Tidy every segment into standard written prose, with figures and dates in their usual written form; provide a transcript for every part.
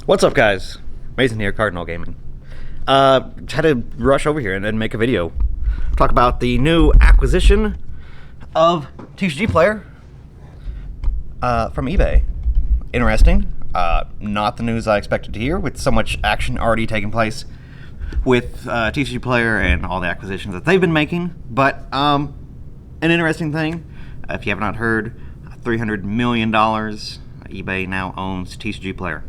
What's up, guys? Mason here, Cardinal Gaming. Had to rush over here and make a video. Talk about the new acquisition of TCGPlayer from eBay. Interesting. Not the news I expected to hear, with so much action already taking place with TCGPlayer and all the acquisitions that they've been making. But an interesting thing, if you have not heard, $300 million, eBay now owns TCGPlayer.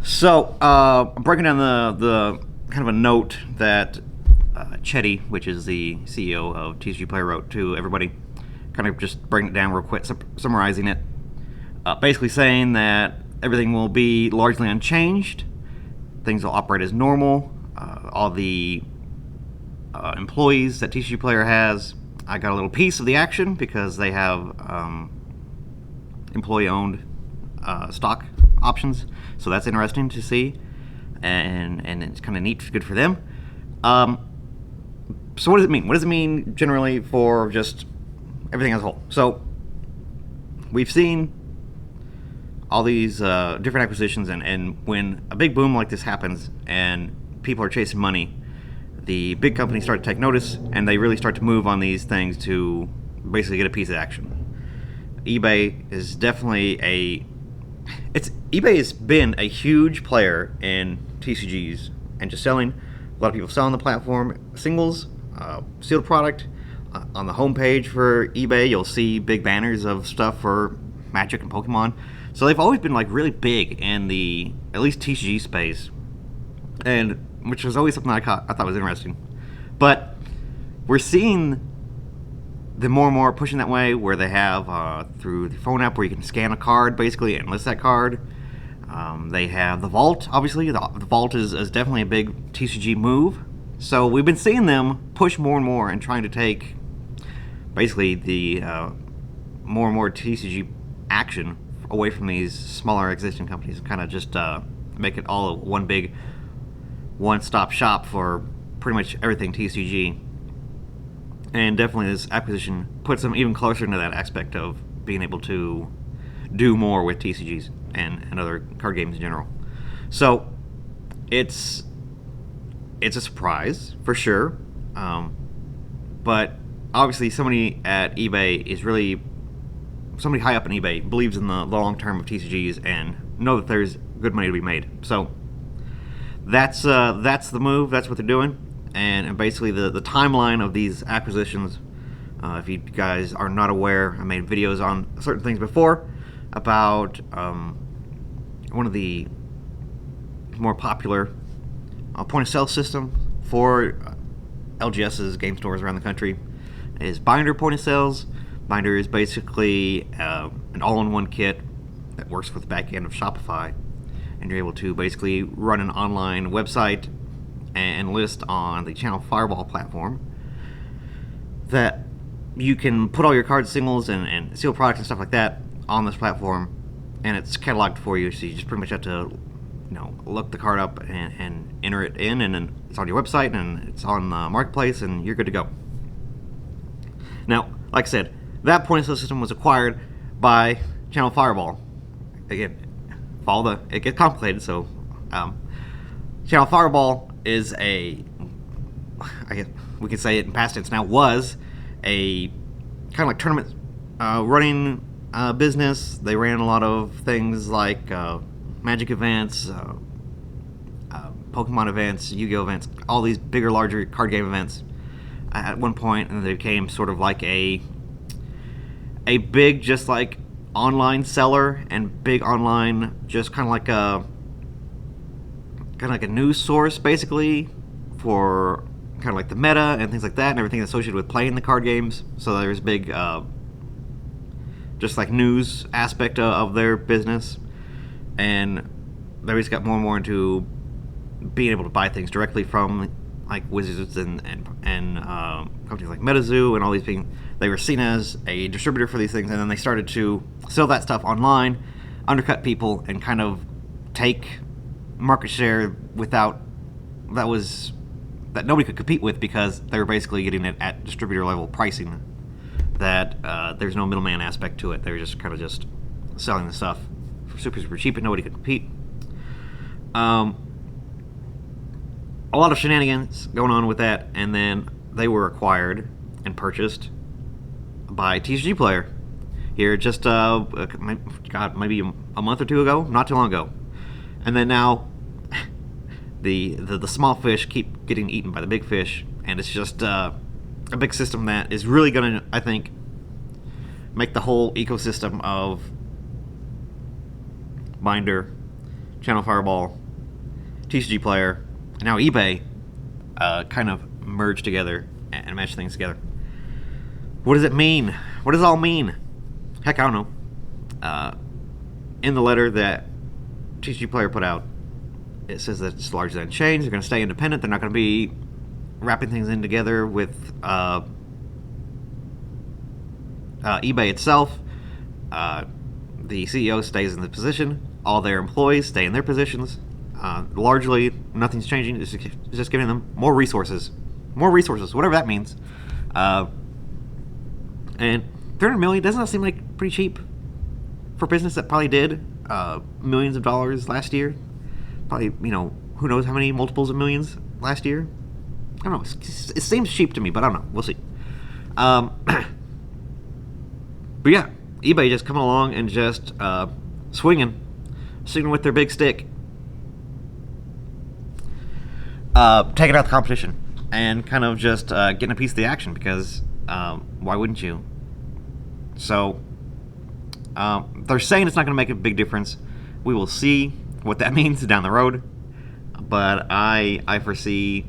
So, I'm breaking down the kind of a note that Chetty, which is the CEO of TCGPlayer, wrote to everybody. Kind of just breaking it down real quick, summarizing it. Basically saying that everything will be largely unchanged. Things will operate as normal. All the employees that TCGPlayer has, I got a little piece of the action because they have employee-owned stock options, so that's interesting to see, and it's kind of neat, good for them. So what does it mean? What does it mean generally for just everything as a whole? So we've seen all these different acquisitions, and when a big boom like this happens and people are chasing money, the big companies start to take notice, and they really start to move on these things to basically get a piece of action. eBay is definitely eBay has been a huge player in TCGs and just selling. A lot of people selling the platform, singles, sealed product. On the homepage for eBay, you'll see big banners of stuff for Magic and Pokemon. So they've always been like really big in the at least TCG space, and which was always something I thought was interesting. But we're seeing them more and more pushing that way, where they have through the phone app where you can scan a card basically and list that card. They have the Vault, obviously. The Vault is definitely a big TCG move. So we've been seeing them push more and more and trying to take basically the more and more TCG action away from these smaller existing companies and kind of just make it all one big one-stop shop for pretty much everything TCG. And definitely this acquisition puts them even closer into that aspect of being able to do more with TCGs and other card games in general. So it's a surprise for sure, but obviously somebody at eBay is really, somebody high up in eBay believes in the long term of TCGs and know that there's good money to be made. So that's the move. That's what they're doing. And basically the timeline of these acquisitions, if you guys are not aware, I made videos on certain things before about one of the more popular point-of-sale system for LGS's game stores around the country is Binder point-of-sales. Binder is basically an all-in-one kit that works with the back end of Shopify, and you're able to basically run an online website and list on the Channel Fireball platform that you can put all your card singles and sealed products and stuff like that on this platform, and it's cataloged for you, so you just pretty much have to look the card up and enter it in, and then it's on your website and it's on the marketplace and you're good to go. Now, like I said, that point of sale system was acquired by Channel Fireball. Again, it gets complicated, so Channel Fireball is I guess we can say it in past tense now, was a kind of like tournament running business. They ran a lot of things like Magic events, Pokemon events, Yu-Gi-Oh events, all these bigger, larger card game events at one point, and they became sort of like a big, just like online seller and big online, just kind of like a news source basically for kind of like the meta and things like that and everything associated with playing the card games. So there's big just like news aspect of their business, and they just got more and more into being able to buy things directly from like Wizards and companies like MetaZoo and all these things. They were seen as a distributor for these things, and then they started to sell that stuff online, undercut people, and kind of take market share that nobody could compete with, because they were basically getting it at distributor level pricing. That there's no middleman aspect to it. They were just kind of just selling the stuff for super cheap, and nobody could compete. a lot of shenanigans going on with that, and then they were acquired and purchased by TCGPlayer here just God, maybe a month or two ago, not too long ago, and then now the small fish keep getting eaten by the big fish, and it's just a big system that is really going to, I think, make the whole ecosystem of Binder, Channel Fireball, TCGPlayer, and now eBay kind of merge together and mesh things together. What does it mean? What does it all mean? Heck, I don't know. In the letter that TCGPlayer put out, it says that it's largely unchanged. They're going to stay independent. They're not going to be wrapping things in together with eBay itself. The CEO stays in the position. All their employees stay in their positions. Largely, nothing's changing. It's just giving them more resources. More resources, whatever that means. And $300 million, doesn't that seem like pretty cheap for a business that probably did millions of dollars last year? Probably, who knows how many multiples of millions last year? I don't know. It seems cheap to me, but I don't know. We'll see. But yeah, eBay just coming along and just swinging with their big stick, taking out the competition and kind of just getting a piece of the action, because why wouldn't you? So they're saying it's not going to make a big difference. We will see what that means down the road, but I foresee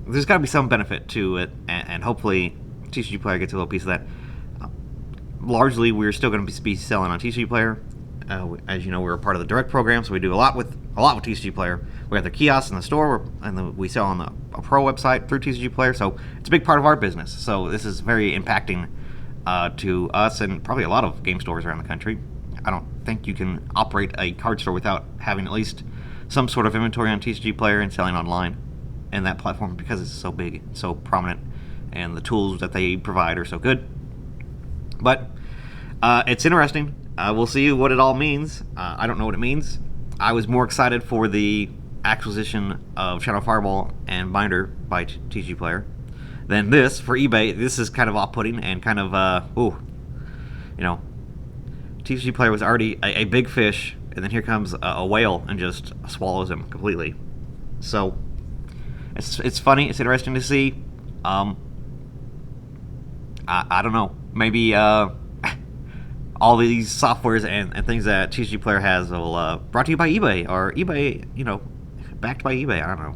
there's got to be some benefit to it, and hopefully TCGPlayer gets a little piece of that. Largely, we're still going to be selling on TCGPlayer. As you know, we're a part of the direct program, so we do a lot with TCGPlayer. We have the kiosks in the store, and we sell on a pro website through TCGPlayer. So it's a big part of our business. So this is very impacting to us and probably a lot of game stores around the country. I don't think you can operate a card store without having at least some sort of inventory on TCGPlayer and selling online and that platform, because it's so big, so prominent, and the tools that they provide are so good. But it's interesting. We'll see what it all means. I don't know what it means. I was more excited for the acquisition of Channel Fireball and Binder by TCGPlayer than this for eBay. This is kind of off-putting and kind of, TCGPlayer was already a big fish, and then here comes a whale and just swallows him completely. So it's funny. It's interesting to see. I don't know. Maybe all these softwares and things that TCGPlayer has will brought to you by eBay, or eBay, backed by eBay. I don't know.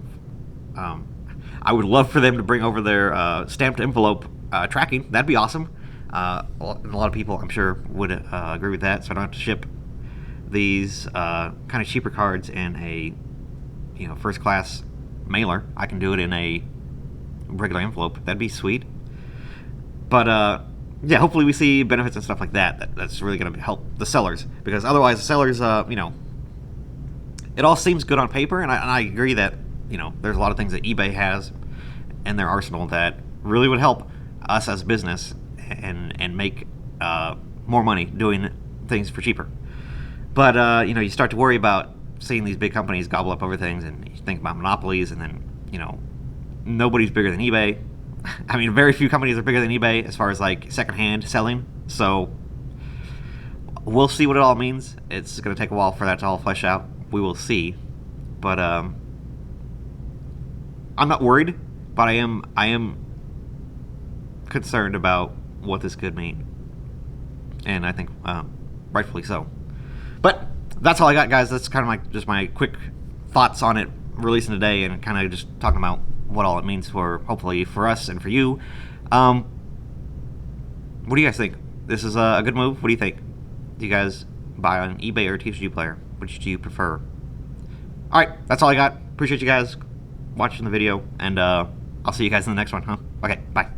I would love for them to bring over their stamped envelope tracking. That'd be awesome. And a lot of people, I'm sure, would agree with that. So I don't have to ship these kind of cheaper cards in a first class mailer. I can do it in a regular envelope. That'd be sweet. But yeah, hopefully we see benefits and stuff like that. That's really going to help the sellers, because otherwise the sellers, it all seems good on paper, and I agree that there's a lot of things that eBay has in their arsenal that really would help us as a business and make more money doing things for cheaper. But you start to worry about seeing these big companies gobble up other things, and you think about monopolies, and then nobody's bigger than eBay. I mean, very few companies are bigger than eBay as far as like secondhand selling. So we'll see what it all means. It's going to take a while for that to all flesh out. We will see. But I'm not worried, but I am concerned about what this could mean, and I think rightfully so. But that's all I got, guys. That's kind of just my quick thoughts on it releasing today, and kind of just talking about what all it means for, hopefully, for us and for you. What do you guys think? This is a good move? What do you think? Do you guys buy on eBay or TCGPlayer? Which do you prefer? Alright, that's all I got. Appreciate you guys watching the video, and I'll see you guys in the next one, huh? Okay, bye.